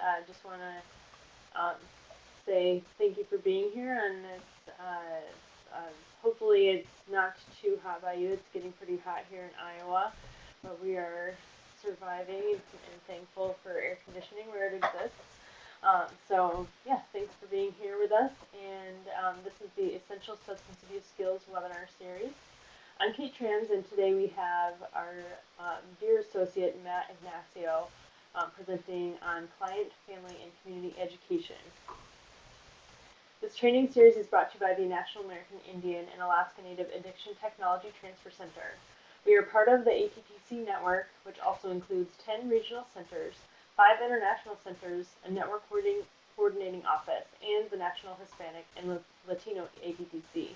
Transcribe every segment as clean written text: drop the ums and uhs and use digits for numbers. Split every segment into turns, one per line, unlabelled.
I just want to say thank you for being here. And hopefully it's not too hot by you. It's getting pretty hot here in Iowa, but we are surviving and thankful for air conditioning where it exists. So yeah, thanks for being here with us. And this is the Essential Substance Abuse Skills webinar series. I'm Kate Trans, and today we have our dear associate Matt Ignacio presenting on client, family, and community education. This training series is brought to you by the National American Indian and Alaska Native Addiction Technology Transfer Center. We are part of the ATTC network, which also includes 10 regional centers, 5 international centers, a network coordinating office, and the National Hispanic and Latino ATTC.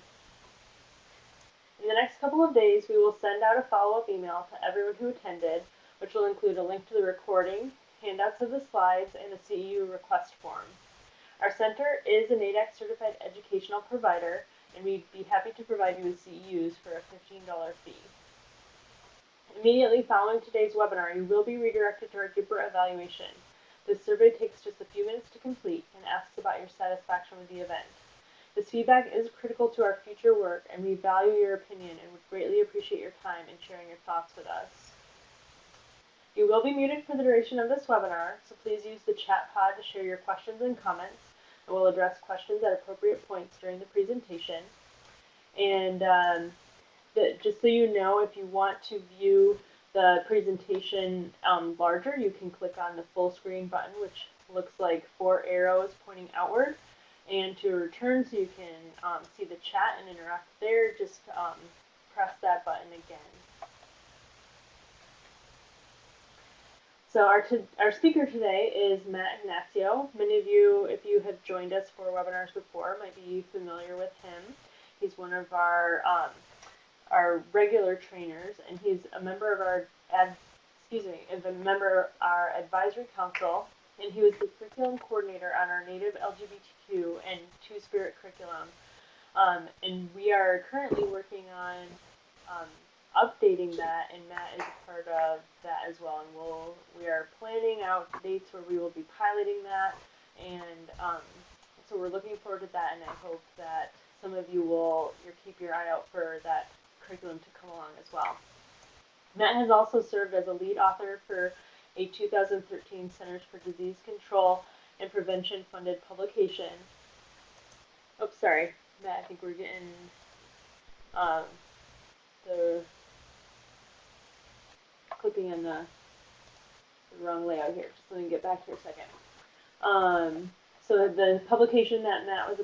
In the next couple of days, we will send out a follow-up email to everyone who attended, which will include a link to the recording, handouts of the slides, and a CEU request form. Our center is a NADAC certified educational provider, and we'd be happy to provide you with CEUs for a $15 fee. Immediately following today's webinar, you will be redirected to our Gibber evaluation. This survey takes just a few minutes to complete and asks about your satisfaction with the event. This feedback is critical to our future work, and we value your opinion and would greatly appreciate your time in sharing your thoughts with us. You will be muted for the duration of this webinar, so please use the chat pod to share your questions and comments, and we'll address questions at appropriate points during the presentation. And just so you know, if you want to view the presentation larger, you can click on the full screen button, which looks like 4 arrows pointing outward. And to return so you can see the chat and interact there, just press that button again. So our speaker today is Matt Ignacio. Many of you, if you have joined us for webinars before, might be familiar with him. He's one of our regular trainers, and he's a member of our advisory council. And he was the curriculum coordinator on our Native LGBTQ and Two-Spirit curriculum. And we are currently working on updating that, and Matt is a part of that as well. And we are planning out dates where we will be piloting that. And so we're looking forward to that, and I hope that some of you will keep your eye out for that curriculum to come along as well. Matt has also served as a lead author for a 2013 Centers for Disease Control and Prevention funded publication. Oh, sorry, Matt, I think we're getting the clicking on the wrong layout here. Just let me get back here a second. So the publication that Matt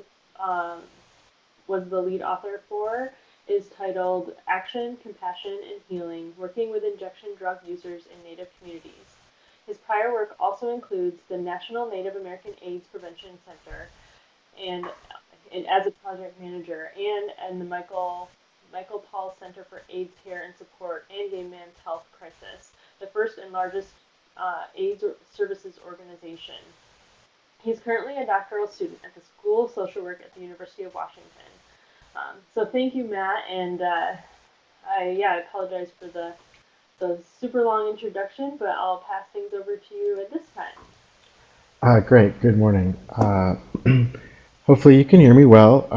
was the lead author for is titled Action, Compassion, and Healing, Working with Injection Drug Users in Native Communities. His prior work also includes the National Native American AIDS Prevention Center and as a project manager, and the Michael Paul Center for AIDS Care and Support and Gay Men's Health Crisis, the first and largest AIDS services organization. He's currently a doctoral student at the School of Social Work at the University of Washington. So thank you, Matt, and I apologize for the super long introduction, but I'll pass things over to you at this time.
Great. Good morning. Hopefully you can hear me well.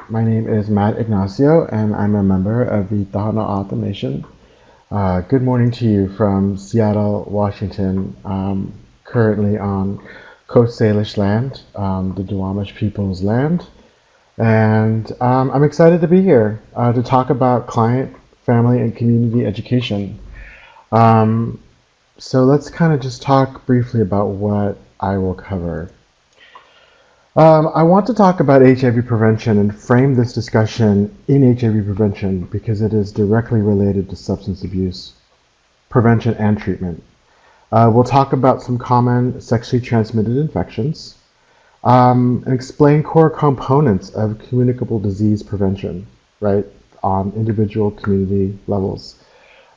My name is Matt Ignacio, and I'm a member of the Tohono O'odham Nation. Good morning to you from Seattle, Washington, currently on Coast Salish land, the Duwamish people's land. And I'm excited to be here to talk about client, family, and community education. So let's kind of just talk briefly about what I will cover. I want to talk about HIV prevention and frame this discussion in HIV prevention because it is directly related to substance abuse prevention and treatment. We'll talk about some common sexually transmitted infections and explain core components of communicable disease prevention, right, on individual community levels.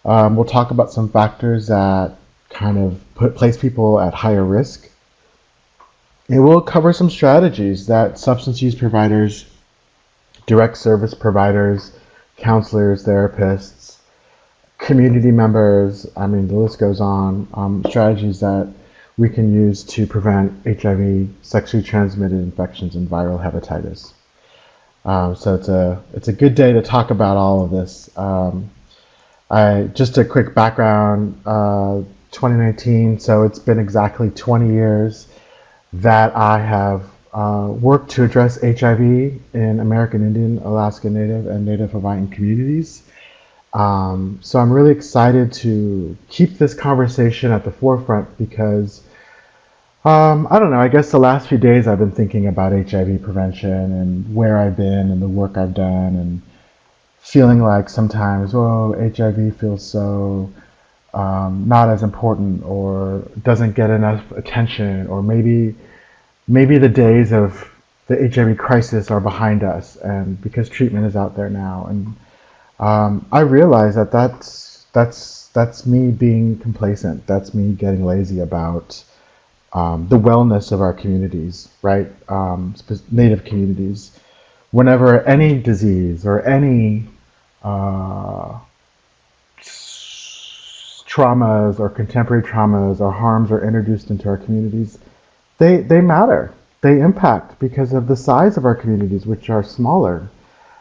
We'll talk about some factors that kind of place people at higher risk. And we'll cover some strategies that substance use providers, direct service providers, counselors, therapists, community members, I mean, the list goes on, strategies that we can use to prevent HIV sexually transmitted infections and viral hepatitis. So it's a good day to talk about all of this. Just a quick background, 2019, so it's been exactly 20 years that I have worked to address HIV in American Indian, Alaska Native, and Native Hawaiian communities. So I'm really excited to keep this conversation at the forefront because, I don't know, I guess the last few days I've been thinking about HIV prevention and where I've been and the work I've done, and feeling like sometimes, oh, HIV feels so not as important or doesn't get enough attention, or maybe the days of the HIV crisis are behind us, and because treatment is out there now. And I realize that that's me being complacent. That's me getting lazy about the wellness of our communities, right? Native communities. Whenever any disease or any traumas or contemporary traumas or harms are introduced into our communities, they matter. They impact because of the size of our communities, which are smaller.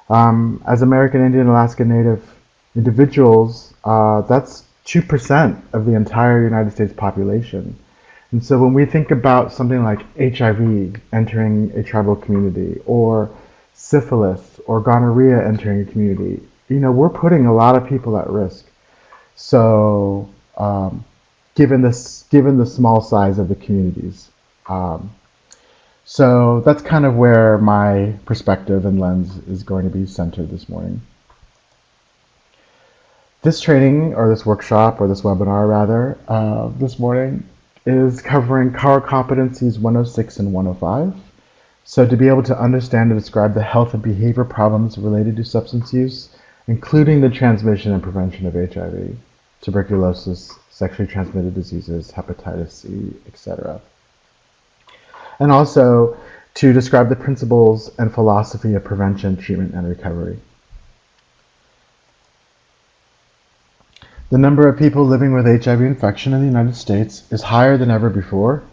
As American Indian, Alaska Native individuals, that's 2% of the entire United States population. And so when we think about something like HIV entering a tribal community, or syphilis or gonorrhea entering a community, we're putting a lot of people at risk. So given the small size of the communities. So that's kind of where my perspective and lens is going to be centered this morning. This training, or this workshop, or this webinar rather, this morning is covering core competencies 106 and 105. So to be able to understand and describe the health and behavior problems related to substance use, including the transmission and prevention of HIV, tuberculosis, sexually transmitted diseases, hepatitis C, etc. And also to describe the principles and philosophy of prevention, treatment, and recovery. The number of people living with HIV infection in the United States is higher than ever before.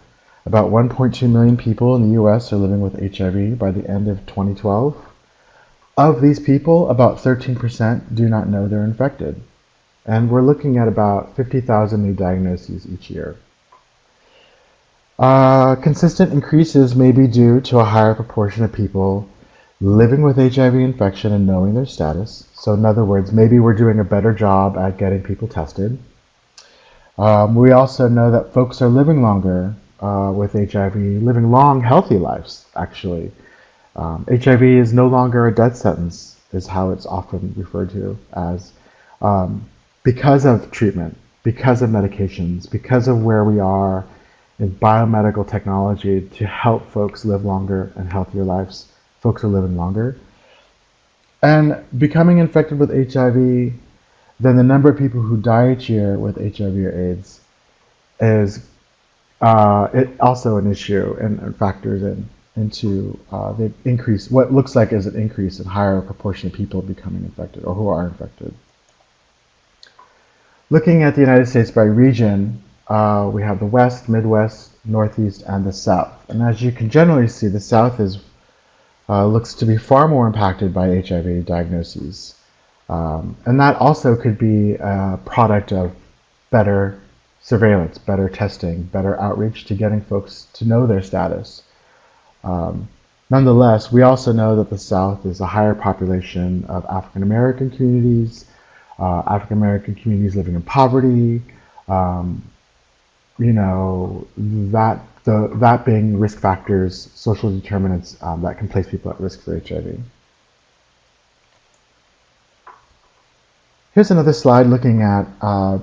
About 1.2 million people in the US are living with HIV by the end of 2012. Of these people, about 13% do not know they're infected. And we're looking at about 50,000 new diagnoses each year. Consistent increases may be due to a higher proportion of people living with HIV infection and knowing their status. So in other words, maybe we're doing a better job at getting people tested. We also know that folks are living longer with HIV, living long, healthy lives, actually. HIV is no longer a death sentence, is how it's often referred to as, because of treatment, because of medications, because of where we are in biomedical technology to help folks live longer and healthier lives. Folks are living longer. And becoming infected with HIV, then the number of people who die each year with HIV or AIDS is also an issue, and factors into the increase, what looks like is an increase in higher proportion of people becoming infected or who are infected. Looking at the United States by region, we have the West, Midwest, Northeast, and the South. And as you can generally see, the South looks to be far more impacted by HIV diagnoses. And that also could be a product of better surveillance, better testing, better outreach to getting folks to know their status. Nonetheless, we also know that the South is a higher population of African American communities, living in poverty, that being risk factors, social determinants that can place people at risk for HIV. Here's another slide looking at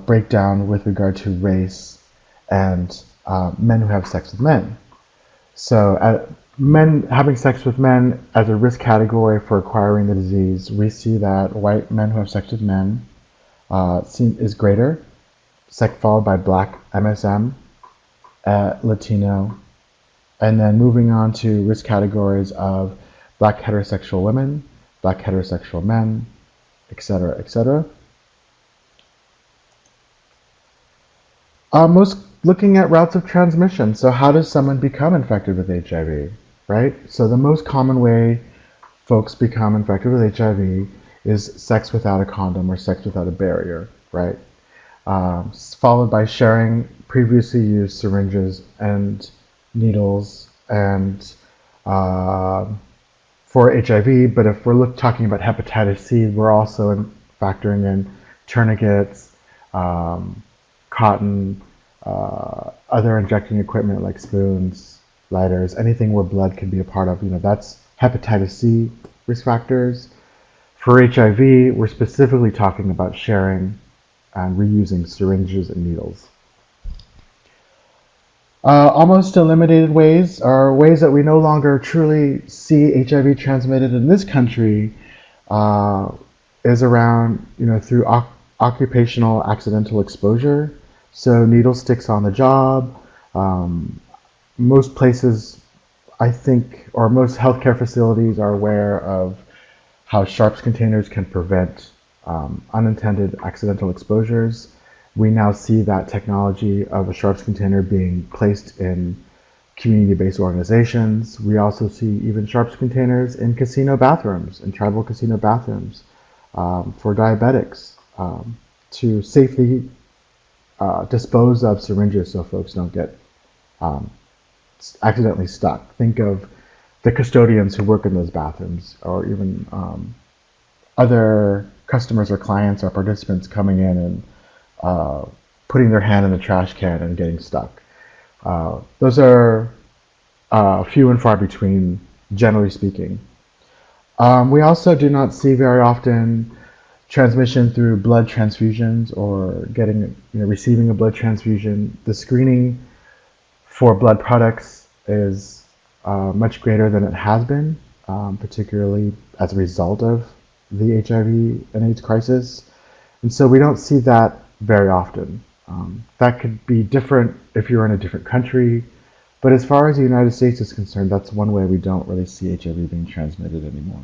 breakdown with regard to race and men who have sex with men. So men having sex with men as a risk category for acquiring the disease, we see that white men who have sex with men is greater, followed by black MSM, Latino, and then moving on to risk categories of black heterosexual women, black heterosexual men, etc., etc. Most looking at routes of transmission. So how does someone become infected with HIV, right? So the most common way folks become infected with HIV is sex without a condom or sex without a barrier, right? Followed by sharing previously used syringes and needles and for HIV. But if we're talking about hepatitis C, we're also factoring in tourniquets, cotton, other injecting equipment like spoons, lighters, anything where blood can be a part of. That's hepatitis C risk factors. For HIV, we're specifically talking about sharing and reusing syringes and needles. Almost eliminated ways are ways that we no longer truly see HIV transmitted in this country is around, through occupational accidental exposure. So needle sticks on the job. Most places, I think, or most healthcare facilities are aware of how sharps containers can prevent unintended accidental exposures. We now see that technology of a sharps container being placed in community-based organizations. We also see even sharps containers in casino bathrooms, in tribal casino bathrooms, for diabetics, to safely dispose of syringes so folks don't get accidentally stuck. Think of the custodians who work in those bathrooms, or even other customers or clients or participants coming in and putting their hand in the trash can and getting stuck. Those are few and far between, generally speaking. We also do not see very often transmission through blood transfusions or receiving a blood transfusion. The screening for blood products is much greater than it has been, particularly as a result of the HIV and AIDS crisis. And so we don't see that very often. That could be different if you're in a different country, but as far as the United States is concerned, that's one way we don't really see HIV being transmitted anymore.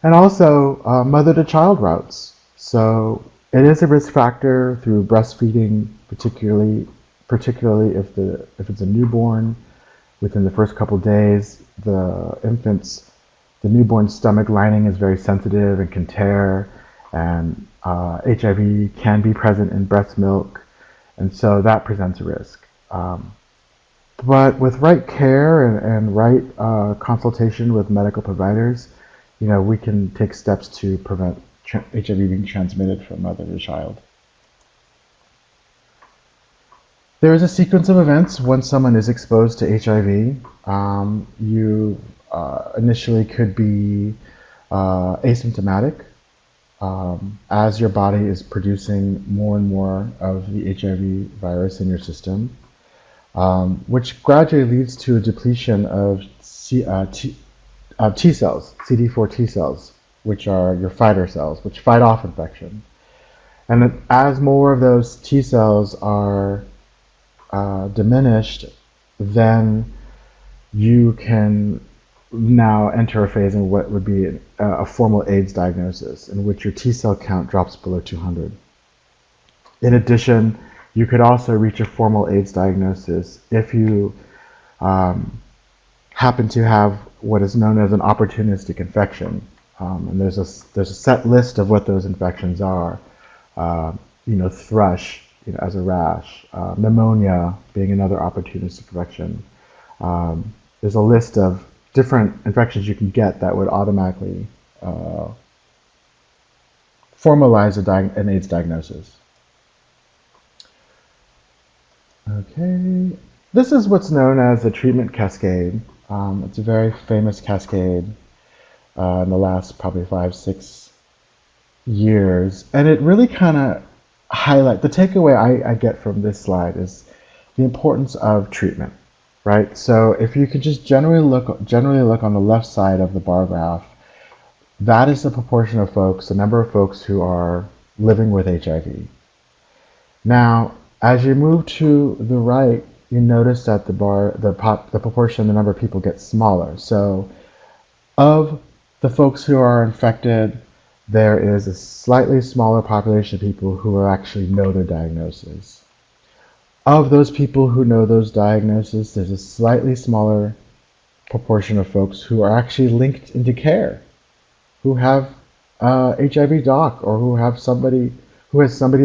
And also mother-to-child routes. So it is a risk factor through breastfeeding, particularly if it's a newborn. Within the first couple days, the newborn's stomach lining is very sensitive and can tear, and HIV can be present in breast milk, and so that presents a risk. But with right care and right consultation with medical providers, we can take steps to prevent HIV being transmitted from mother to child. There is a sequence of events when someone is exposed to HIV. You initially could be asymptomatic as your body is producing more and more of the HIV virus in your system, which gradually leads to a depletion of T cells, CD4 T cells, which are your fighter cells, which fight off infection. And as more of those T cells are diminished, then you can now enter a phase in what would be a formal AIDS diagnosis, in which your T cell count drops below 200. In addition, you could also reach a formal AIDS diagnosis if you happen to have what is known as an opportunistic infection. And there's a set list of what those infections are. Thrush, as a rash, pneumonia being another opportunistic infection. There's a list of different infections you can get that would automatically formalize an AIDS diagnosis. Okay, this is what's known as the treatment cascade. It's a very famous cascade in the last probably 5-6 years, and it really kind of the takeaway I get from this slide is the importance of treatment, right? So if you could just generally look on the left side of the bar graph, that is the proportion of folks, the number of folks who are living with HIV. Now, as you move to the right, you notice that the proportion, the number of people gets smaller. So of the folks who are infected, there is a slightly smaller population of people who actually know their diagnosis. Of those people who know those diagnoses, there's a slightly smaller proportion of folks who are actually linked into care, who have HIV doc, or who has somebody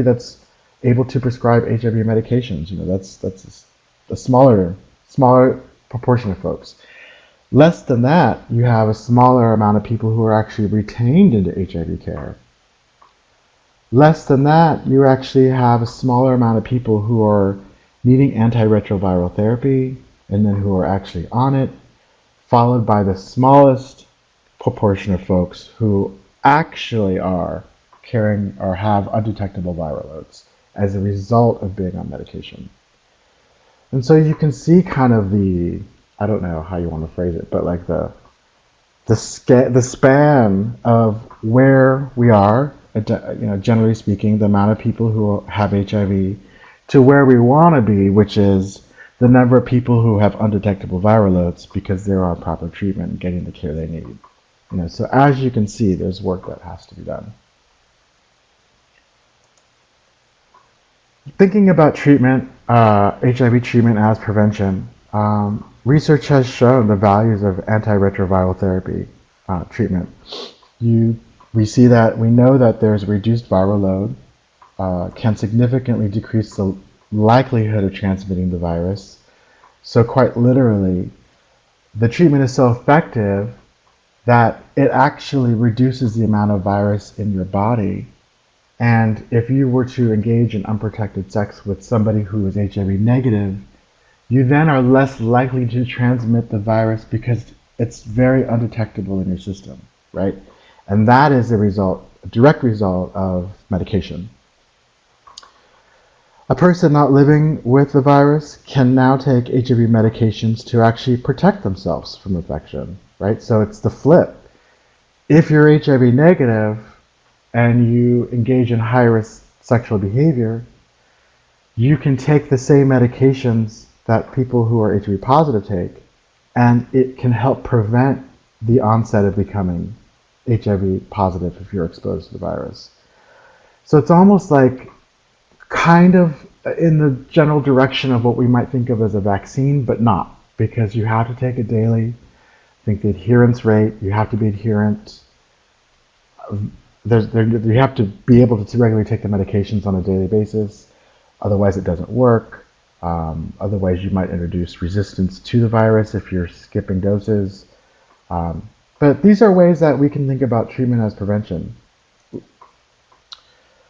that's able to prescribe HIV medications. That's a smaller proportion of folks. Less than that, you have a smaller amount of people who are actually retained into HIV care. Less than that, you actually have a smaller amount of people who are needing antiretroviral therapy and then who are actually on it, followed by the smallest proportion of folks who actually are carrying or have undetectable viral loads as a result of being on medication. And so you can see kind of I don't know how you want to phrase it, but like the span of where we are, generally speaking, the amount of people who have HIV to where we want to be, which is the number of people who have undetectable viral loads because they're on proper treatment and getting the care they need. So as you can see, there's work that has to be done. Thinking about treatment, HIV treatment as prevention, research has shown the values of antiretroviral therapy treatment. We know that there's reduced viral load, can significantly decrease the likelihood of transmitting the virus. So quite literally, the treatment is so effective that it actually reduces the amount of virus in your body. And if you were to engage in unprotected sex with somebody who is HIV negative, you then are less likely to transmit the virus because it's very undetectable in your system, right? And that is a direct result of medication. A person not living with the virus can now take HIV medications to actually protect themselves from infection, right? So it's the flip. If you're HIV negative and you engage in high-risk sexual behavior, you can take the same medications that people who are HIV positive take, and it can help prevent the onset of becoming HIV positive if you're exposed to the virus. So it's almost like kind of in the general direction of what we might think of as a vaccine, but not, because you have to take it daily. I think the adherence rate, you have to be adherent. You have to be able to regularly take the medications on a daily basis. Otherwise, it doesn't work. Otherwise, you might introduce resistance to the virus if you're skipping doses. But these are ways that we can think about treatment as prevention.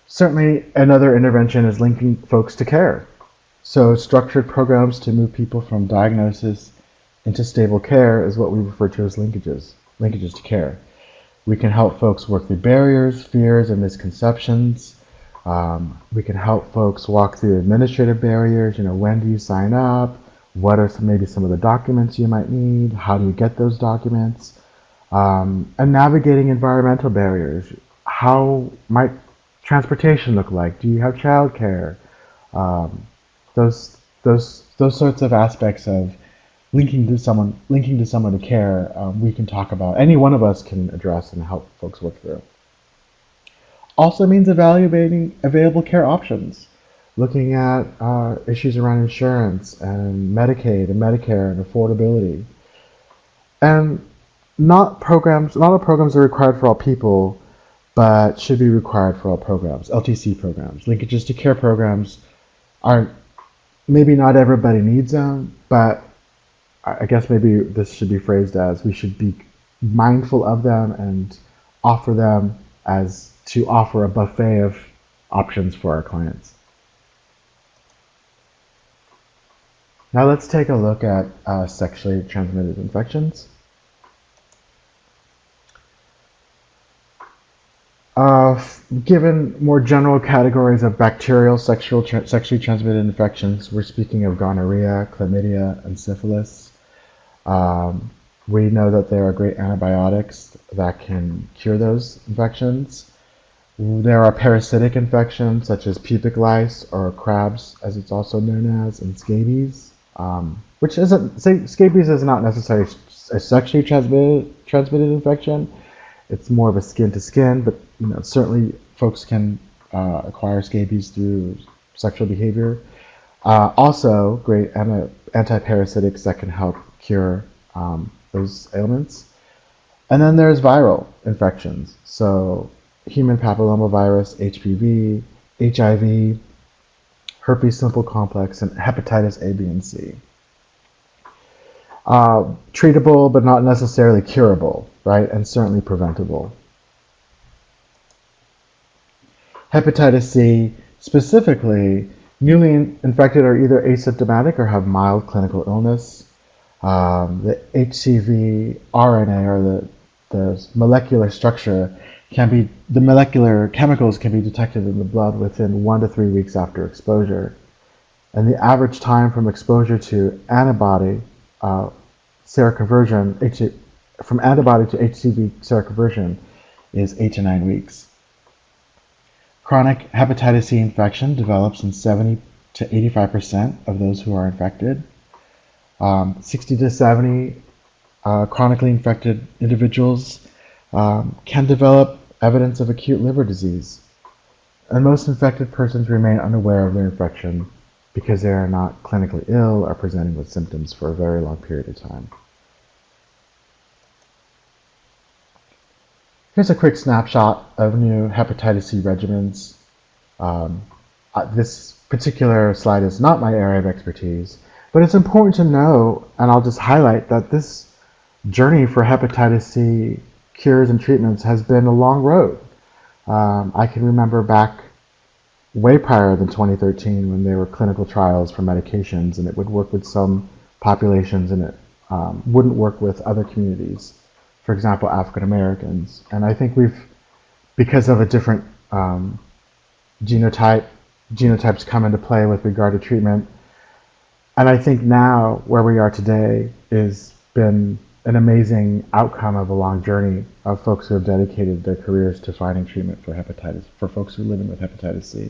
Certainly, another intervention is linking folks to care. So structured programs to move people from diagnosis into stable care is what we refer to as linkages to care. We can help folks work through barriers, fears, and misconceptions. We can help folks walk through administrative barriers. When do you sign up? What are maybe some of the documents you might need? How do you get those documents? And navigating environmental barriers. How might transportation look like? Do you have childcare? Those sorts of aspects of linking to someone to care, we can talk about. Any one of us can address and help folks work through. Also means evaluating available care options, looking at issues around insurance and Medicaid and Medicare and affordability. And not all programs are required for all people, but should be required for all programs. LTC programs, linkages to care programs, maybe not everybody needs them, but I guess maybe this should be phrased as we should be mindful of them and offer them as to offer a buffet of options for our clients. Now let's take a look at sexually transmitted infections. Given more general categories of bacterial sexually transmitted infections, we're speaking of gonorrhea, chlamydia, and syphilis. We know that there are great antibiotics that can cure those infections. There are parasitic infections such as pubic lice, or crabs as it's also known as, and scabies, scabies is not necessarily a sexually transmitted infection. It's more of a skin to skin, but certainly folks can acquire scabies through sexual behavior. Also, great antiparasitics that can help cure those ailments. And then there's viral infections. So human papillomavirus, HPV, HIV, herpes simple complex, and hepatitis A, B, and C. Treatable, but not necessarily curable, right? And certainly preventable. Hepatitis C, specifically, newly infected are either asymptomatic or have mild clinical illness. The HCV RNA, or the molecular structure, the molecular chemicals can be detected in the blood within 1 to 3 weeks after exposure. And the average time from exposure to antibody seroconversion, from antibody to HCV seroconversion, is 8 to 9 weeks. Chronic hepatitis C infection develops in 70 to 85% of those who are infected. 60 to 70 chronically infected individuals can develop evidence of acute liver disease. And most infected persons remain unaware of their infection because they are not clinically ill or presenting with symptoms for a very long period of time. Here's a quick snapshot of new hepatitis C regimens. This particular slide is not my area of expertise, but it's important to know, and I'll just highlight that this journey for hepatitis C cures and treatments has been a long road. I can remember back way prior than 2013 when there were clinical trials for medications, and it would work with some populations and it wouldn't work with other communities. For example, African Americans. And I think because of a different genotypes come into play with regard to treatment. And I think now, where we are today, has been an amazing outcome of a long journey of folks who have dedicated their careers to finding treatment for folks who are living with hepatitis C.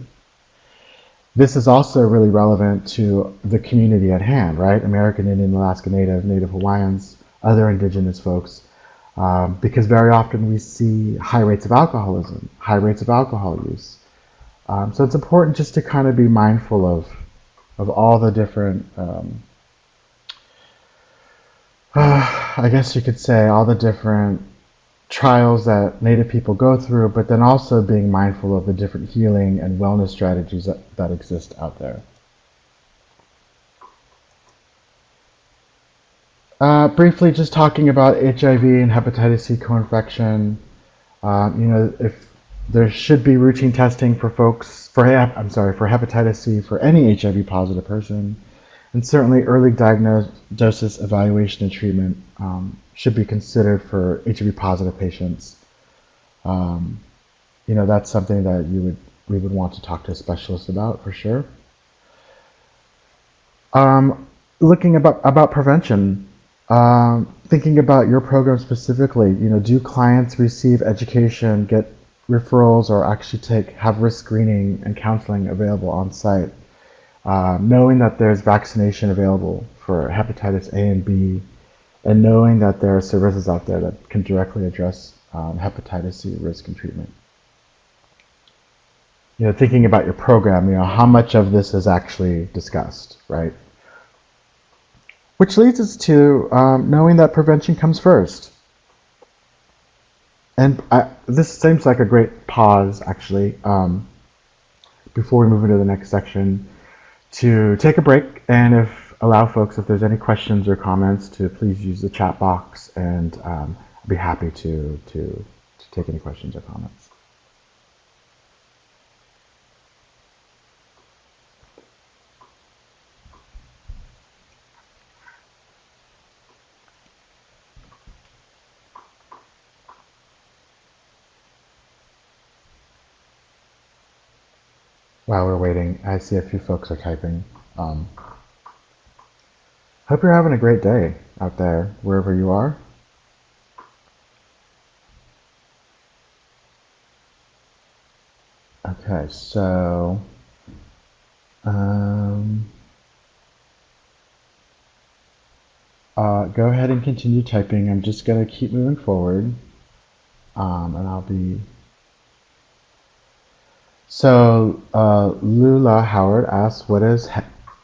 This is also really relevant to the community at hand, right? American Indian, Alaska Native, Native Hawaiians, other indigenous folks. Because very often we see high rates of alcoholism, high rates of alcohol use. So it's important just to kind of be mindful of all the different, I guess you could say, all the different trials that Native people go through, but then also being mindful of the different healing and wellness strategies that exist out there. Briefly, just talking about HIV and hepatitis C co-infection. If there should be routine testing for hepatitis C for any HIV positive person, and certainly early diagnosis, evaluation, and treatment should be considered for HIV positive patients. That's something that we would want to talk to a specialist about for sure. Looking about prevention. Thinking about your program specifically, do clients receive education, get referrals, or actually have risk screening and counseling available on site? Knowing that there's vaccination available for hepatitis A and B, and knowing that there are services out there that can directly address hepatitis C risk and treatment. Thinking about your program, how much of this is actually discussed, right? Which leads us to knowing that prevention comes first. And this seems like a great pause, actually, before we move into the next section, to take a break and allow folks, if there's any questions or comments, to please use the chat box, and I'll be happy to take any questions or comments. While we're waiting, I see a few folks are typing. Hope you're having a great day out there, wherever you are. Okay, so go ahead and continue typing. I'm just going to keep moving forward, and I'll be... So Lula Howard asks, what is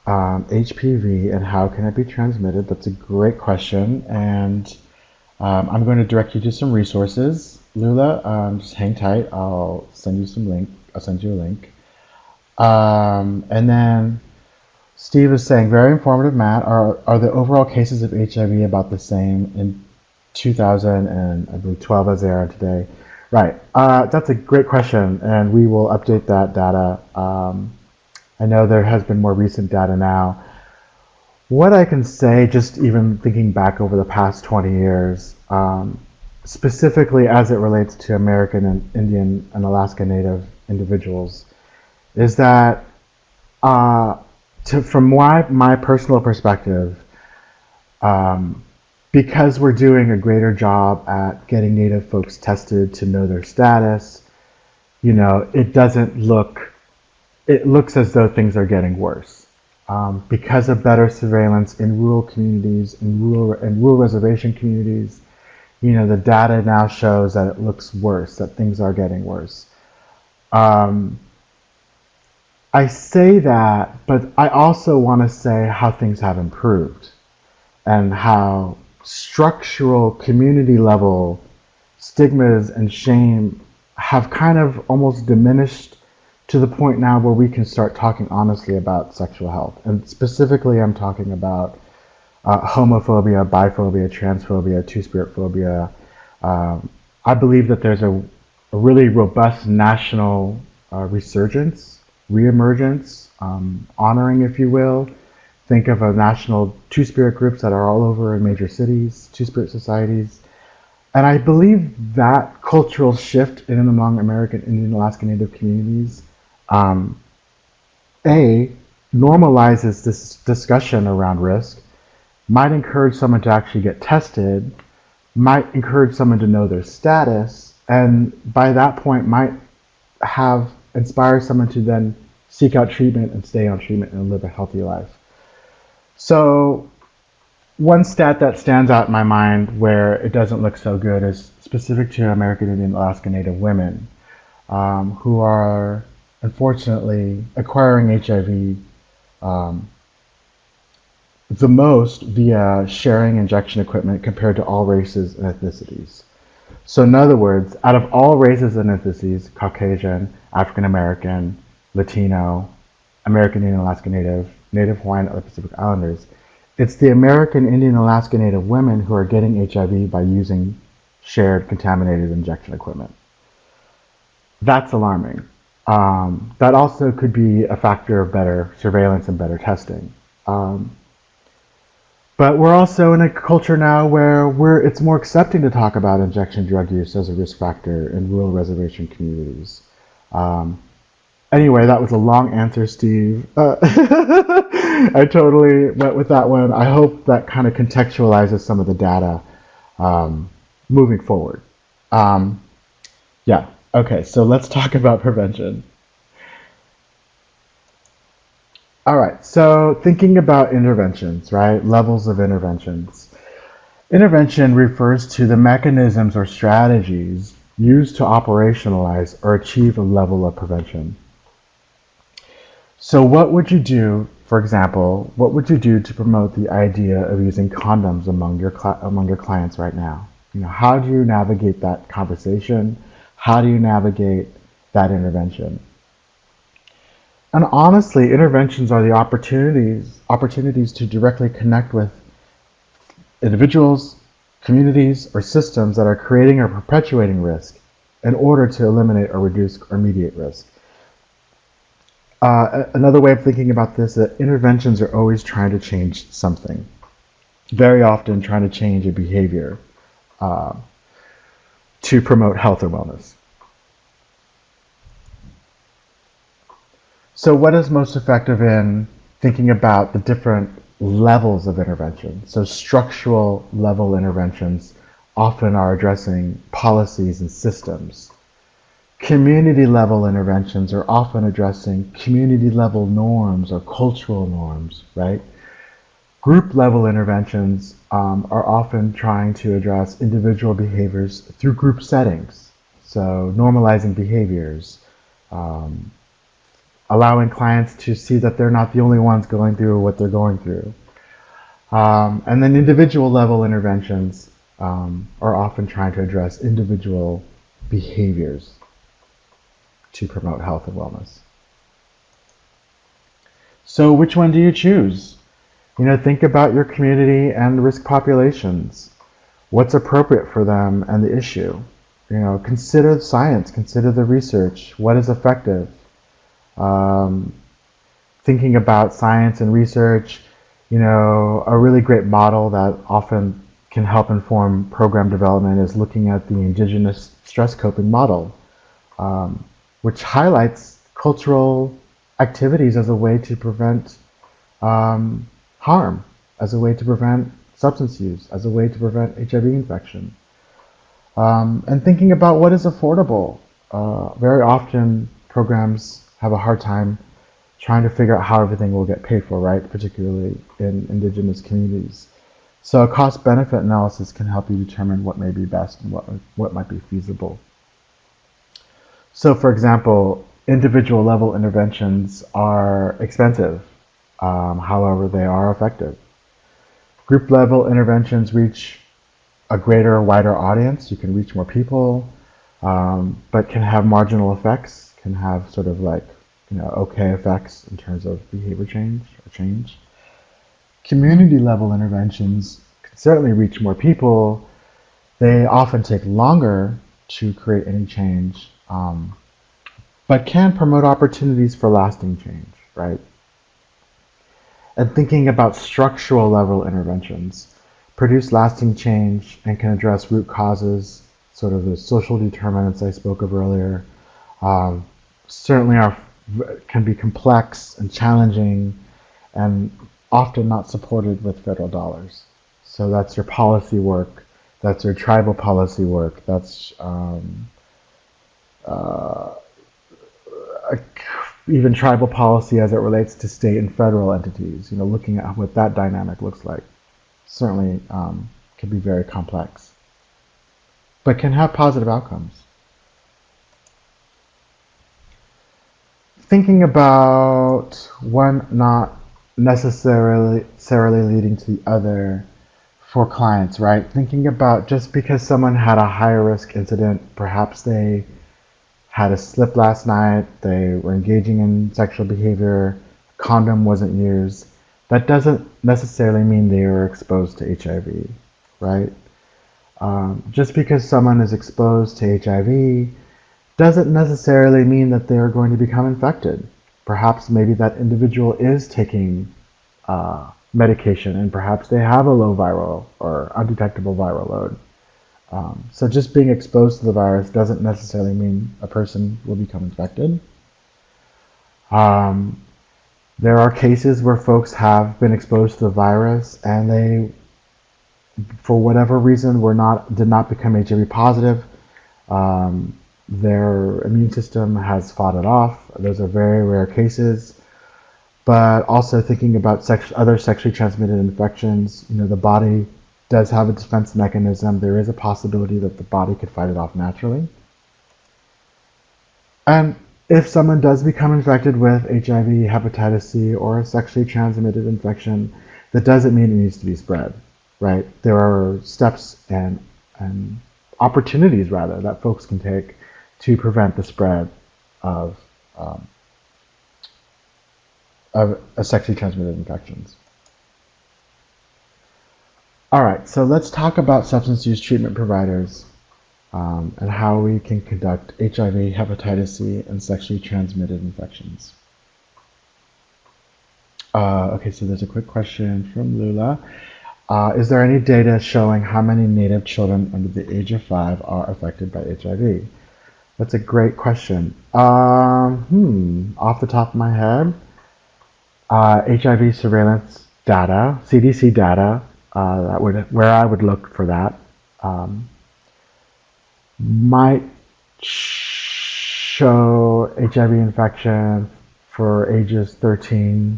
HPV and how can it be transmitted? That's a great question, and I'm going to direct you to some resources. Lula, just hang tight. I'll send you some link. I'll send you a link. And then Steve is saying, very informative, Matt. Are the overall cases of HIV about the same in 2000 and I believe 12 as they are today? Right. That's a great question, and we will update that data. I know there has been more recent data now. What I can say, just even thinking back over the past 20 years, specifically as it relates to American and Indian and Alaska Native individuals, is that from my personal perspective, because we're doing a greater job at getting Native folks tested to know their status, it looks as though things are getting worse. Because of better surveillance in rural communities, in rural reservation communities, the data now shows that it looks worse, that things are getting worse. I say that, but I also want to say how things have improved and how structural community level stigmas and shame have kind of almost diminished to the point now where we can start talking honestly about sexual health. And specifically, I'm talking about homophobia, biphobia, transphobia, two-spirit phobia. I believe that there's a really robust national resurgence, reemergence, honoring, if you will. Think of a national two-spirit groups that are all over in major cities, two-spirit societies. And I believe that cultural shift in and among American, Indian, Alaska Native communities normalizes this discussion around risk, might encourage someone to actually get tested, might encourage someone to know their status, and by that point might inspire someone to then seek out treatment and stay on treatment and live a healthy life. So one stat that stands out in my mind where it doesn't look so good is specific to American Indian Alaska Native women who are unfortunately acquiring HIV the most via sharing injection equipment compared to all races and ethnicities. So in other words, out of all races and ethnicities, Caucasian, African American, Latino, American Indian Alaska Native, Native Hawaiian, and other Pacific Islanders, it's the American Indian Alaska Native women who are getting HIV by using shared contaminated injection equipment. That's alarming. That also could be a factor of better surveillance and better testing. But we're also in a culture now where it's more accepting to talk about injection drug use as a risk factor in rural reservation communities. Anyway, that was a long answer, Steve. I totally went with that one. I hope that kind of contextualizes some of the data moving forward. Yeah, okay, so let's talk about prevention. All right, so thinking about interventions, right? Levels of interventions. Intervention refers to the mechanisms or strategies used to operationalize or achieve a level of prevention. So what would you do, for example, what would you do to promote the idea of using condoms among your clients right now? How do you navigate that conversation? How do you navigate that intervention? And honestly, interventions are the opportunities to directly connect with individuals, communities, or systems that are creating or perpetuating risk in order to eliminate or reduce or mediate risk. Another way of thinking about this is that interventions are always trying to change something. Very often trying to change a behavior to promote health or wellness. So what is most effective in thinking about the different levels of intervention? So structural level interventions often are addressing policies and systems. Community level interventions are often addressing community level norms or cultural norms, right? Group level interventions are often trying to address individual behaviors through group settings. So normalizing behaviors, allowing clients to see that they're not the only ones going through what they're going through. And then individual level interventions are often trying to address individual behaviors to promote health and wellness. So which one do you choose? Think about your community and risk populations. What's appropriate for them and the issue? Consider the science, consider the research. What is effective? Thinking about science and research, a really great model that often can help inform program development is looking at the indigenous stress coping model, which highlights cultural activities as a way to prevent harm, as a way to prevent substance use, as a way to prevent HIV infection. And thinking about what is affordable. Very often programs have a hard time trying to figure out how everything will get paid for, right? Particularly in indigenous communities. So a cost-benefit analysis can help you determine what may be best and what might be feasible. So for example, individual level interventions are expensive, however they are effective. Group level interventions reach a greater, wider audience. You can reach more people, but can have marginal effects, can have sort of like, okay effects in terms of behavior change. Community level interventions can certainly reach more people. They often take longer to create any change, but can promote opportunities for lasting change, right? And thinking about structural level interventions produce lasting change and can address root causes, sort of the social determinants I spoke of earlier. Certainly can be complex and challenging and often not supported with federal dollars. So that's your policy work, that's your tribal policy work, that's even tribal policy as it relates to state and federal entities, looking at what that dynamic looks like. Certainly can be very complex, but can have positive outcomes. Thinking about one not necessarily leading to the other for clients, right? Thinking about just because someone had a higher risk incident, perhaps they had a slip last night, they were engaging in sexual behavior, condom wasn't used, that doesn't necessarily mean they were exposed to HIV, right? Just because someone is exposed to HIV doesn't necessarily mean that they are going to become infected. Perhaps maybe that individual is taking medication and perhaps they have a low viral or undetectable viral load. So just being exposed to the virus doesn't necessarily mean a person will become infected. There are cases where folks have been exposed to the virus and they, for whatever reason, did not become HIV positive. Their immune system has fought it off. Those are very rare cases. But also thinking about other sexually transmitted infections, the body does have a defense mechanism. There is a possibility that the body could fight it off naturally. And if someone does become infected with HIV, hepatitis C, or a sexually transmitted infection, that doesn't mean it needs to be spread, right? There are steps and opportunities, rather, that folks can take to prevent the spread of sexually transmitted infections. All right, so let's talk about substance use treatment providers and how we can conduct HIV, hepatitis C, and sexually transmitted infections. Okay, so there's a quick question from Lula. Is there any data showing how many Native children under the age of 5 are affected by HIV? That's a great question. Off the top of my head, HIV surveillance data, CDC data, where I would look for that, might show HIV infection for ages 13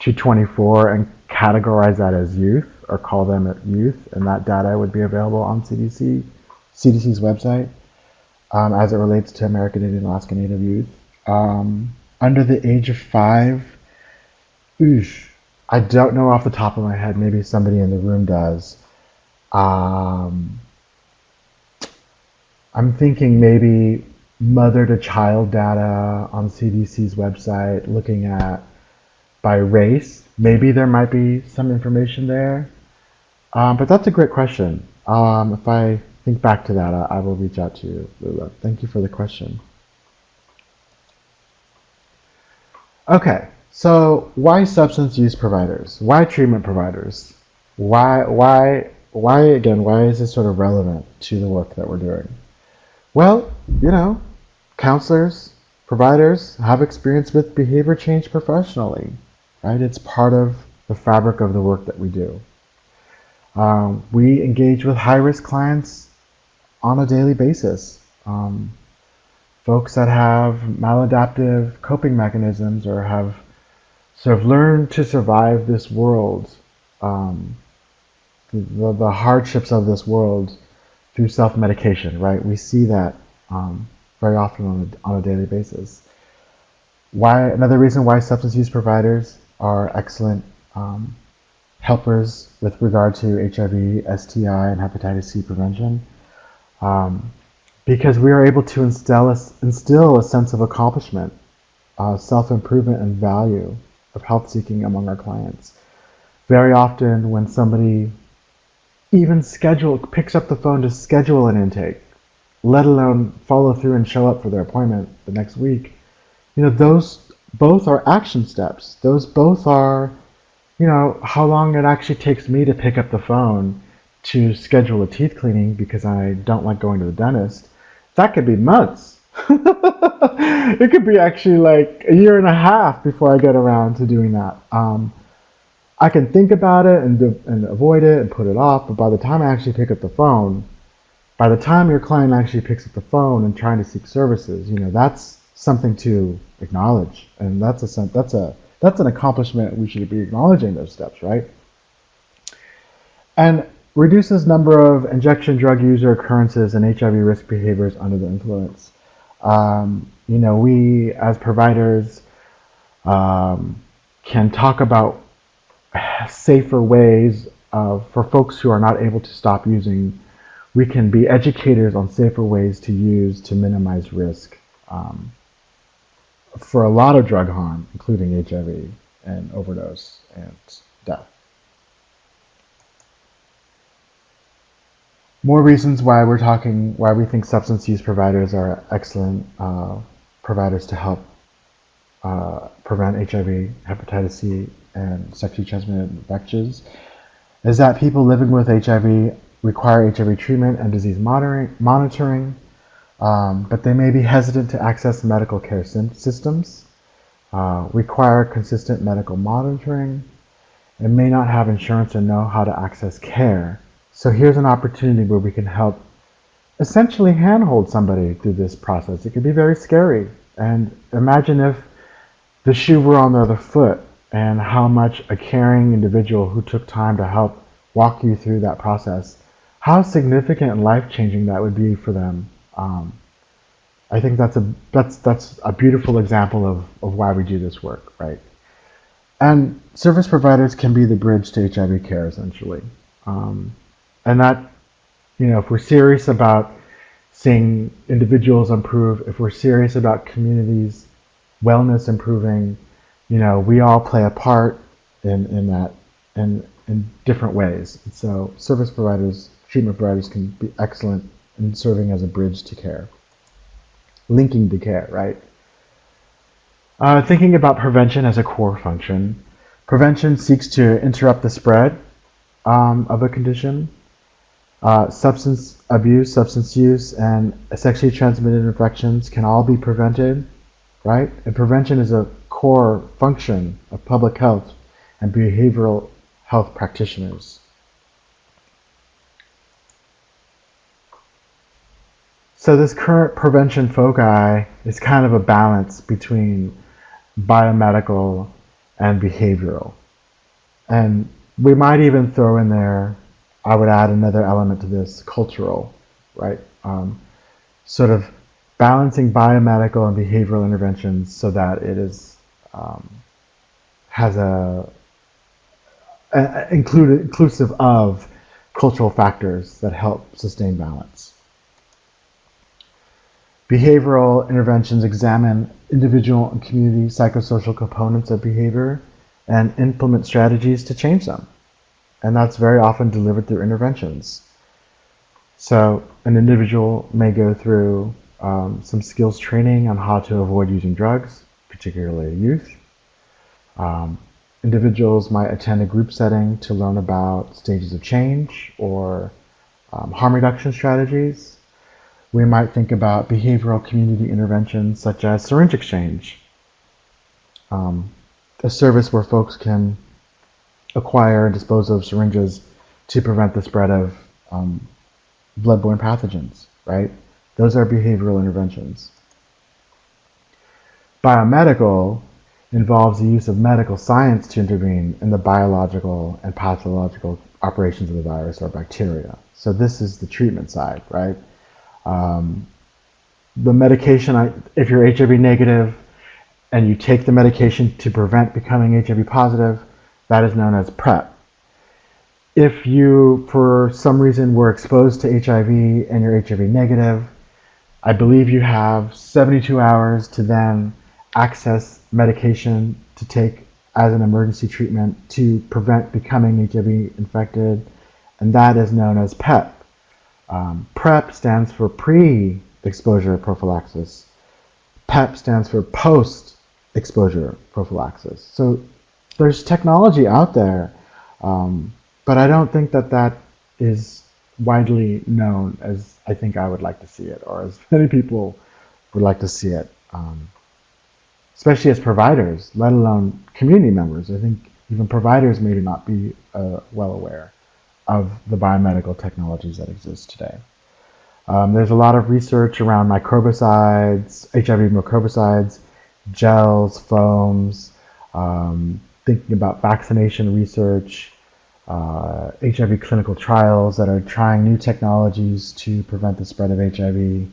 to 24 and categorize that as youth or call them youth, and that data would be available on CDC's website as it relates to American Indian Alaska Native youth. under the age of 5, oosh, I don't know off the top of my head. Maybe somebody in the room does. Um, I'm thinking maybe mother to child data on CDC's website, looking at by race. Maybe there might be some information there. But that's a great question. If I think back to that, I will reach out to you, Lula. Thank you for the question. Okay, so why substance use providers? Why treatment providers? Why again, why is this sort of relevant to the work that we're doing? Well, counselors, providers have experience with behavior change professionally, right? It's part of the fabric of the work that we do. We engage with high-risk clients on a daily basis. Folks that have maladaptive coping mechanisms or have sort of learned to survive this world, the hardships of this world through self-medication, right? We see that very often on a daily basis. Another reason why substance use providers are excellent helpers with regard to HIV, STI, and hepatitis C prevention, because we are able to instill a sense of accomplishment, self-improvement, and value of health seeking among our clients. Very often when somebody even picks up the phone to schedule an intake, let alone follow through and show up for their appointment the next week, those both are action steps. Those both are, how long it actually takes me to pick up the phone to schedule a teeth cleaning because I don't like going to the dentist. That could be months. It could be actually like a year and a half before I get around to doing that. I can think about it and avoid it and put it off, but by the time I actually pick up the phone, by the time your client actually picks up the phone and trying to seek services, that's something to acknowledge, and that's an accomplishment. We should be acknowledging those steps, right? And reduces number of injection drug user occurrences and HIV risk behaviors under the influence. We as providers can talk about safer ways for folks who are not able to stop using. We can be educators on safer ways to use to minimize risk for a lot of drug harm, including HIV and overdose and death. More reasons why we think substance use providers are excellent providers to help prevent HIV, hepatitis C, and sexually transmitted infections is that people living with HIV require HIV treatment and disease monitoring, but they may be hesitant to access medical care systems, require consistent medical monitoring, and may not have insurance or know how to access care. So here's an opportunity where we can help essentially handhold somebody through this process. It can be very scary. And imagine if the shoe were on the other foot and how much a caring individual who took time to help walk you through that process, how significant and life-changing that would be for them. I think that's a beautiful example of why we do this work, right? And service providers can be the bridge to HIV care, essentially. And that, if we're serious about seeing individuals improve, if we're serious about communities' wellness improving, we all play a part in that in different ways. And so service providers, treatment providers can be excellent in serving as a bridge to care, linking to care, right? Thinking about prevention as a core function. Prevention seeks to interrupt the spread of a condition. Substance abuse, substance use, and sexually transmitted infections can all be prevented, right? And prevention is a core function of public health and behavioral health practitioners. So this current prevention foci is kind of a balance between biomedical and behavioral. And we might even throw in there, I would add another element to this, cultural, right? Sort of balancing biomedical and behavioral interventions so that it is has inclusive of cultural factors that help sustain balance. Behavioral interventions examine individual and community psychosocial components of behavior and implement strategies to change them. And that's very often delivered through interventions. So an individual may go through some skills training on how to avoid using drugs, particularly youth. Individuals might attend a group setting to learn about stages of change or harm reduction strategies. We might think about behavioral community interventions such as syringe exchange, a service where folks can acquire and dispose of syringes to prevent the spread of bloodborne pathogens, right? Those are behavioral interventions. Biomedical involves the use of medical science to intervene in the biological and pathological operations of the virus or bacteria. So this is the treatment side, right? The medication, if you're HIV negative and you take the medication to prevent becoming HIV positive, that is known as PrEP. If you, for some reason, were exposed to HIV and you're HIV negative, I believe you have 72 hours to then access medication to take as an emergency treatment to prevent becoming HIV infected, and that is known as PEP. PrEP stands for pre-exposure prophylaxis. PEP stands for post-exposure prophylaxis. So there's technology out there, but I don't think that that is widely known as I think I would like to see it, or as many people would like to see it, especially as providers, let alone community members. I think even providers may not be well aware of the biomedical technologies that exist today. There's a lot of research around microbicides, HIV microbicides, gels, foams, thinking about vaccination research, HIV clinical trials that are trying new technologies to prevent the spread of HIV,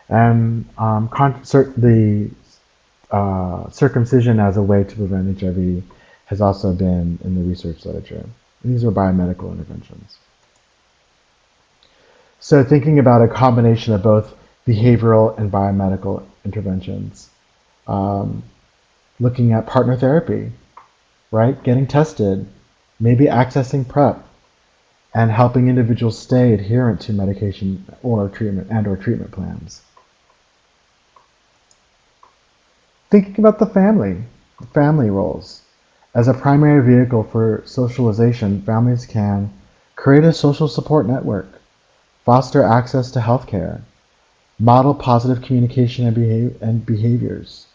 and the circumcision as a way to prevent HIV has also been in the research literature. And these are biomedical interventions. So thinking about a combination of both behavioral and biomedical interventions, looking at partner therapy, right? Getting tested, maybe accessing PrEP, and helping individuals stay adherent to medication or treatment plans. Thinking about the family roles. As a primary vehicle for socialization, families can create a social support network, foster access to healthcare, model positive communication and behaviors,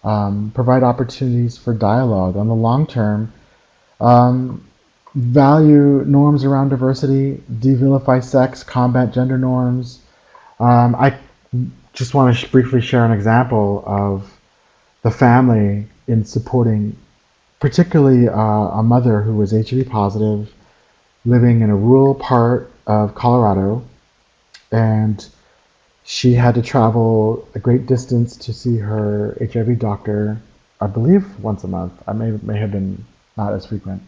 provide opportunities for dialogue. On the long term, value norms around diversity, de-vilify sex, combat gender norms. I just want to briefly share an example of the family in supporting particularly a mother who was HIV positive, living in a rural part of Colorado, and she had to travel a great distance to see her HIV doctor, I believe once a month. I may have been not as frequent.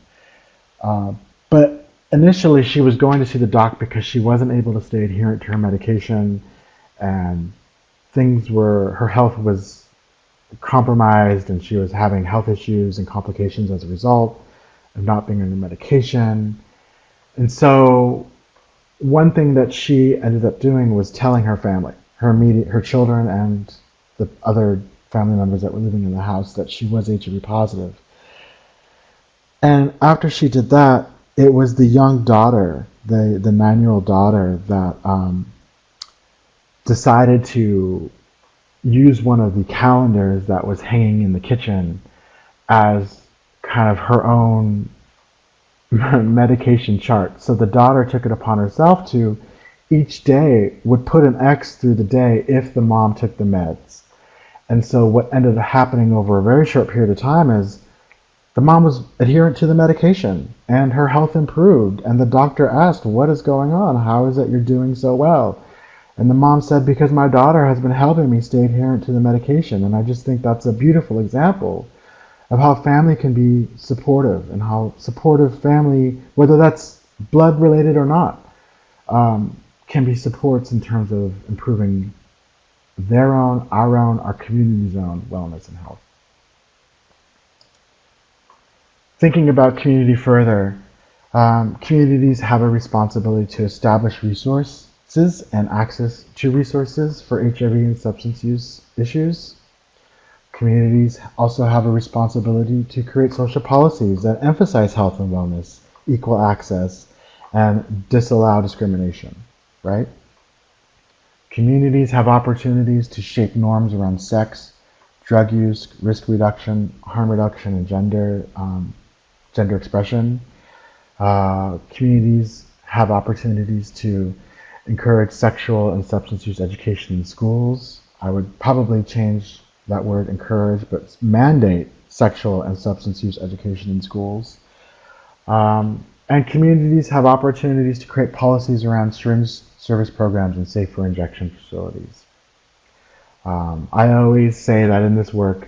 But initially she was going to see the doc because she wasn't able to stay adherent to her medication, and her health was compromised, and she was having health issues and complications as a result of not being on the medication. And so one thing that she ended up doing was telling her family, her children and the other family members that were living in the house, that she was HIV positive. And after she did that, it was the young daughter, the 9-year-old daughter, that decided to use one of the calendars that was hanging in the kitchen as kind of her own medication chart. So the daughter took it upon herself to each day would put an X through the day if the mom took the meds. And so what ended up happening over a very short period of time is the mom was adherent to the medication and her health improved, and the doctor asked, "What is going on? How is it you're doing so well?" And the mom said, because my daughter has been helping me stay adherent to the medication. And I just think that's a beautiful example of how family can be supportive, and how supportive family, whether that's blood related or not, can be supports in terms of improving their own, our community's own wellness and health. Thinking about community further, communities have a responsibility to establish resources and access to resources for HIV and substance use issues. Communities also have a responsibility to create social policies that emphasize health and wellness, equal access, and disallow discrimination, right? Communities have opportunities to shape norms around sex, drug use, risk reduction, harm reduction, and gender expression. Communities have opportunities to encourage sexual and substance use education in schools. I would probably change that word encourage, but mandate sexual and substance use education in schools. And communities have opportunities to create policies around syringe service programs and safer injection facilities. I always say that in this work,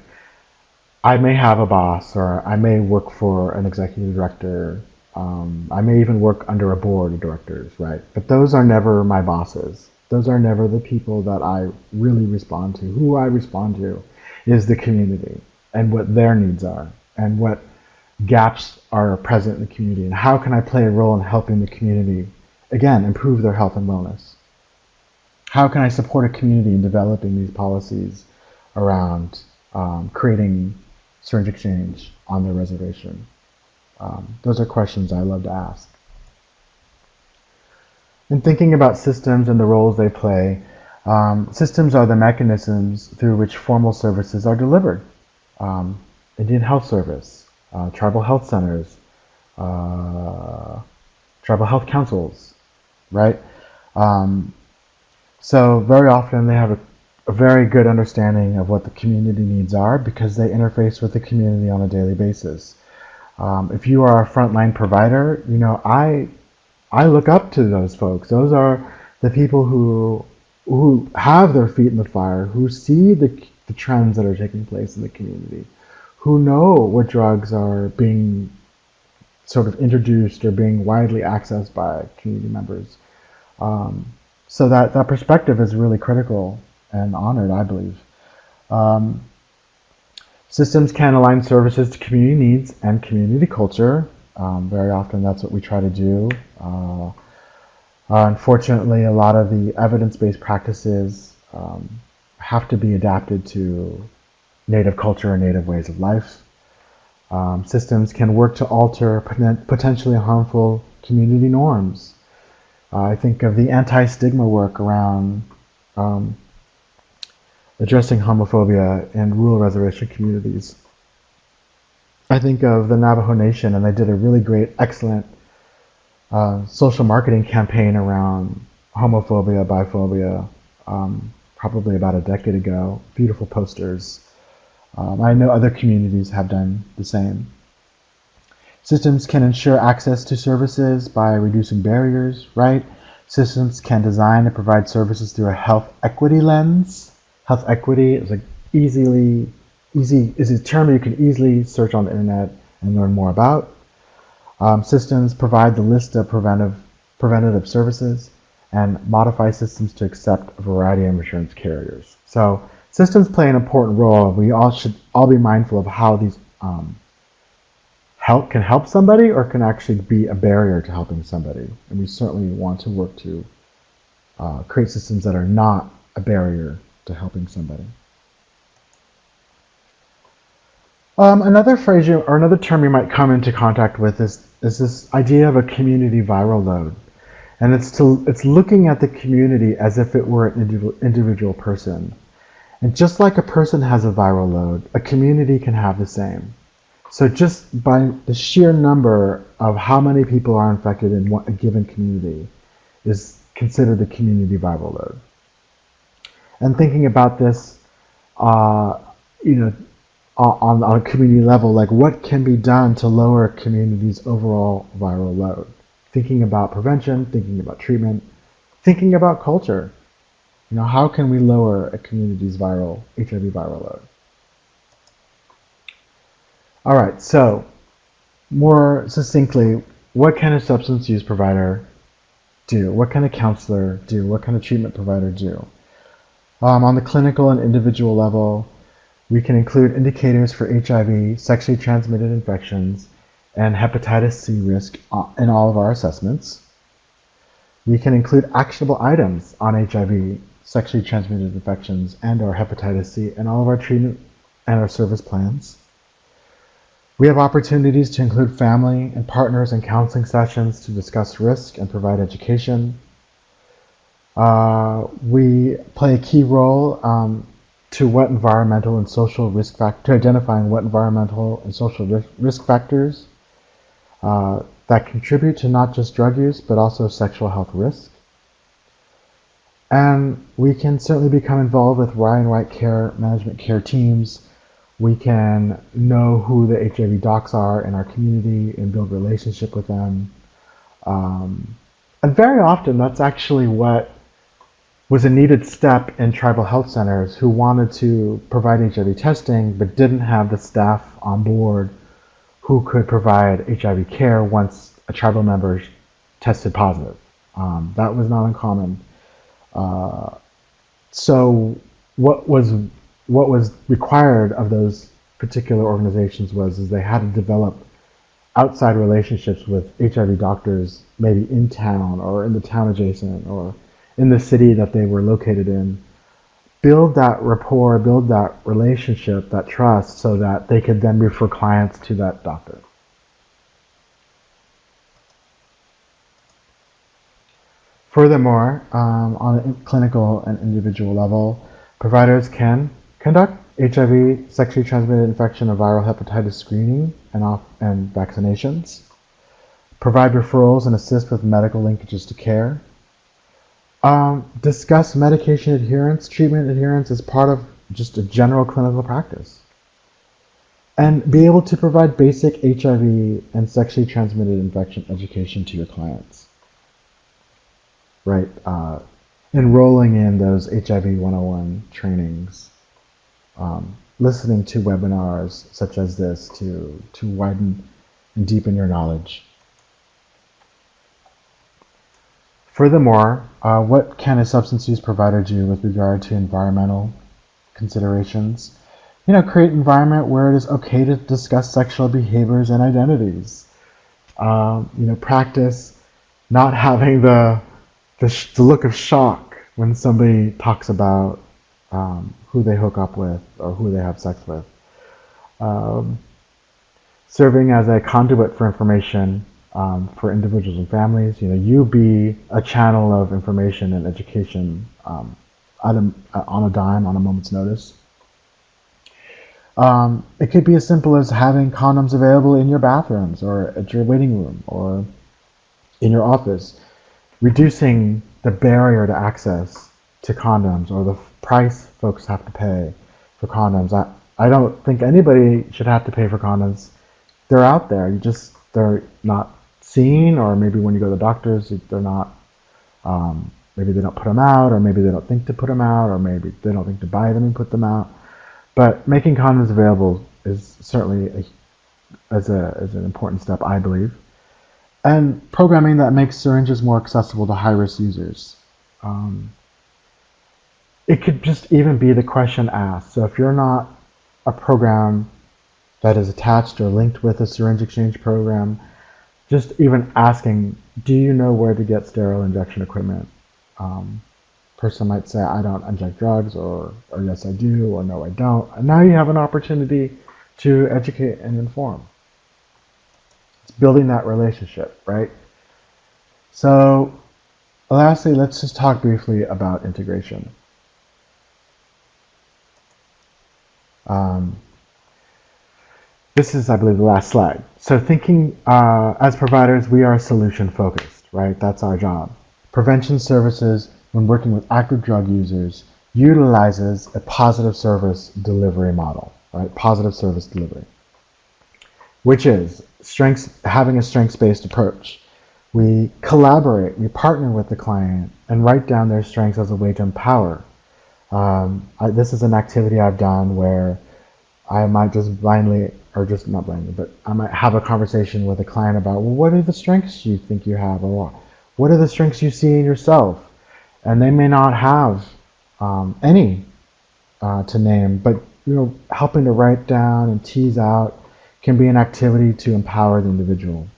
I may have a boss, or I may work for an executive director. I may even work under a board of directors, right? But those are never my bosses. Those are never the people that I really respond to. Who I respond to is the community, and what their needs are, and what gaps are present in the community, and how can I play a role in helping the community, again, improve their health and wellness. How can I support a community in developing these policies around creating syringe exchange on their reservation? Those are questions I love to ask. In thinking about systems and the roles they play, systems are the mechanisms through which formal services are delivered. Indian Health Service, tribal health centers, tribal health councils, right? So very often they have a very good understanding of what the community needs are, because they interface with the community on a daily basis. If you are a frontline provider, you know, I look up to those folks. Those are the people who have their feet in the fire, who see the trends that are taking place in the community, who know what drugs are being sort of introduced or being widely accessed by community members. So that perspective is really critical and honored, I believe. Systems can align services to community needs and community culture. Very often that's what we try to do. Unfortunately, a lot of the evidence-based practices have to be adapted to native culture and native ways of life. Systems can work to alter potentially harmful community norms. I think of the anti-stigma work around addressing homophobia in rural reservation communities. I think of the Navajo Nation, and they did a really great, excellent social marketing campaign around homophobia, biphobia, probably about a decade ago. Beautiful posters. I know other communities have done the same. Systems can ensure access to services by reducing barriers, right? Systems can design and provide services through a health equity lens. Health equity is is a term you can easily search on the internet and learn more about. Systems provide the list of preventative services and modify systems to accept a variety of insurance carriers. So systems play an important role. We all should be mindful of how these can help somebody or can actually be a barrier to helping somebody. And we certainly want to work to create systems that are not a barrier to helping somebody. Another phrase or another term you might come into contact with is this idea of a community viral load. And it's looking at the community as if it were an individual person. And just like a person has a viral load, a community can have the same. So just by the sheer number of how many people are infected in a given community is considered a community viral load. And thinking about this, on a community level, like what can be done to lower a community's overall viral load? Thinking about prevention, thinking about treatment, thinking about culture. How can we lower a community's HIV viral load? All right, so more succinctly, what can a substance use provider do? What can a counselor do? What can a treatment provider do? On the clinical and individual level, we can include indicators for HIV, sexually transmitted infections, and hepatitis C risk in all of our assessments. We can include actionable items on HIV, sexually transmitted infections, and/or hepatitis C in all of our treatment and our service plans. We have opportunities to include family and partners in counseling sessions to discuss risk and provide education. We play a key role to identifying what environmental and social risk factors that contribute to not just drug use, but also sexual health risk. And we can certainly become involved with Ryan White care management care teams. We can know who the HIV docs are in our community and build relationship with them. And very often that's actually what was a needed step in tribal health centers who wanted to provide HIV testing but didn't have the staff on board who could provide HIV care once a tribal member tested positive. That was not uncommon. So what was required of those particular organizations is they had to develop outside relationships with HIV doctors, maybe in town or in the town adjacent or in the city that they were located in. Build that rapport, build that relationship, that trust, so that they could then refer clients to that doctor. Furthermore, on a clinical and individual level, providers can conduct HIV, sexually transmitted infection, and viral hepatitis screening and vaccinations, provide referrals and assist with medical linkages to care, discuss medication adherence, treatment adherence as part of just a general clinical practice, and be able to provide basic HIV and sexually transmitted infection education to your clients. Right, enrolling in those HIV 101 trainings, listening to webinars such as this to widen and deepen your knowledge. Furthermore, what can a substance use provider do with regard to environmental considerations? Create an environment where it is okay to discuss sexual behaviors and identities. Practice not having the look of shock when somebody talks about who they hook up with or who they have sex with. Serving as a conduit for information for individuals and families. You be a channel of information and education on a dime, on a moment's notice. It could be as simple as having condoms available in your bathrooms or at your waiting room or in your office. Reducing the barrier to access to condoms or the price folks have to pay for condoms. I don't think anybody should have to pay for condoms. They're out there. They're not seen, or maybe when you go to the doctors, they're not, maybe they don't put them out, or maybe they don't think to put them out, or maybe they don't think to buy them and put them out. But making condoms available is certainly an important step, I believe. And programming that makes syringes more accessible to high-risk users. It could just even be the question asked. So if you're not a program that is attached or linked with a syringe exchange program, just even asking, do you know where to get sterile injection equipment? Person might say, I don't inject drugs, or yes I do, or no I don't. And now you have an opportunity to educate and inform. It's building that relationship, right? So lastly, let's just talk briefly about integration. This is, I believe, the last slide. So thinking as providers, we are solution focused, right? That's our job. Prevention services, when working with active drug users, utilizes a positive service delivery model, right? Positive service delivery, which is having a strengths-based approach. We collaborate, we partner with the client, and write down their strengths as a way to empower. This is an activity I've done where I might just blindly, or just not blindly, but I might have a conversation with a client about, well, what are the strengths you think you have, or what are the strengths you see in yourself? And they may not have any to name, but helping to write down and tease out can be an activity to empower the individual.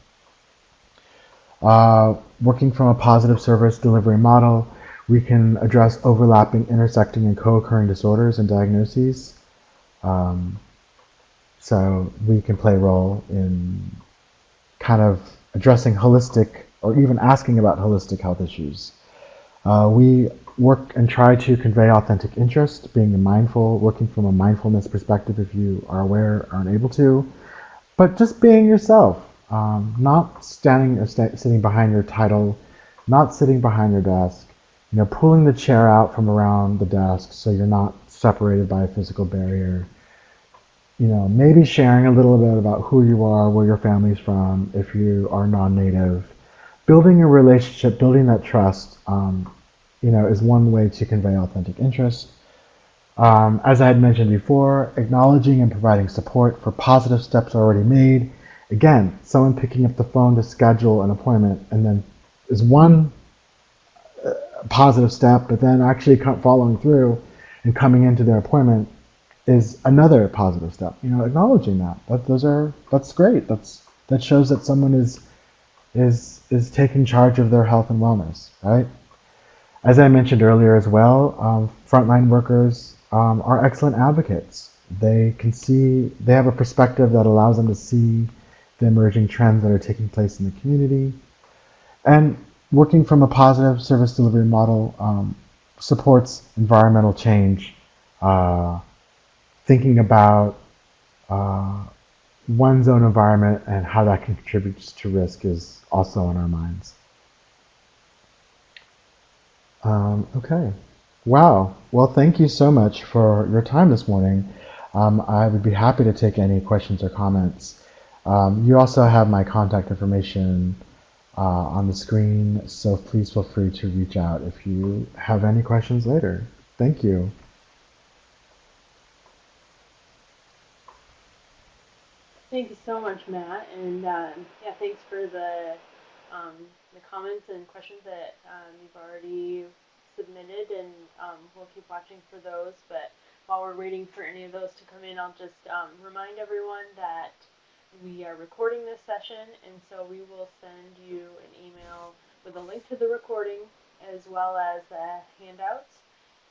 Working from a positive service delivery model, we can address overlapping, intersecting, and co-occurring disorders and diagnoses. So we can play a role in kind of addressing holistic, or even asking about holistic health issues. We work and try to convey authentic interest, being mindful, working from a mindfulness perspective if you are aware or unable to, but just being yourself, not standing or sitting behind your title, not sitting behind your desk, pulling the chair out from around the desk so you're not separated by a physical barrier. Maybe sharing a little bit about who you are, where your family's from, if you are non-native. Building a relationship, building that trust, is one way to convey authentic interest. As I had mentioned before, acknowledging and providing support for positive steps already made. Again, someone picking up the phone to schedule an appointment and then is one positive step, but then actually following through and coming into their appointment is another positive step. Acknowledging that's great. That shows that someone is taking charge of their health and wellness, right? As I mentioned earlier as well, frontline workers are excellent advocates. They have a perspective that allows them to see the emerging trends that are taking place in the community. And working from a positive service delivery model supports environmental change, thinking about one's own environment and how that contributes to risk is also on our minds. Okay. Wow. Well, thank you so much for your time this morning. I would be happy to take any questions or comments. You also have my contact information on the screen, so please feel free to reach out if you have any questions later. Thank you.
Thank you so much, Matt, and thanks for the comments and questions that you've already submitted, and we'll keep watching for those. But while we're waiting for any of those to come in, I'll just remind everyone that we are recording this session, and so we will send you an email with a link to the recording as well as the handouts,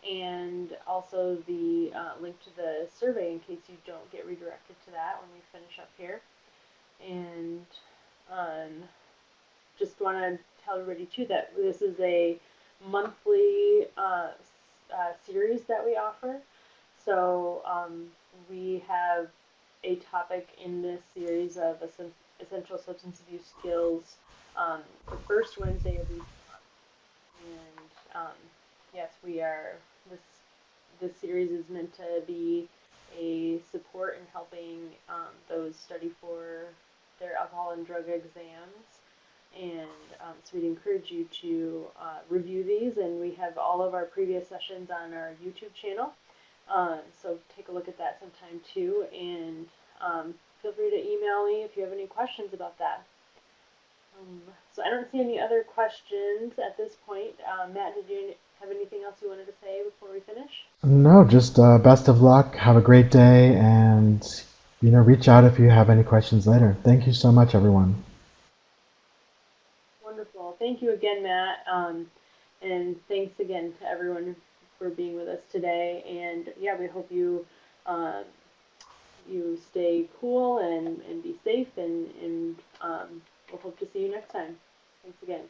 and also the link to the survey in case you don't get redirected to that when we finish up here. And just want to tell everybody too that this is a monthly series that we offer. So we have a topic in this series of essential substance abuse skills the first Wednesday of each month. And yes, we are. This series is meant to be a support in helping those study for their alcohol and drug exams. And so we'd encourage you to review these, and we have all of our previous sessions on our YouTube channel. So take a look at that sometime too, and feel free to email me if you have any questions about that. So I don't see any other questions at this point. Matt, did you have anything else you wanted to say before we finish?
No, just best of luck. Have a great day, and reach out if you have any questions later. Thank you so much, everyone.
Wonderful. Thank you again, Matt. And thanks again to everyone for being with us today. And yeah, we hope you you stay cool and be safe, and we'll hope to see you next time. Thanks again.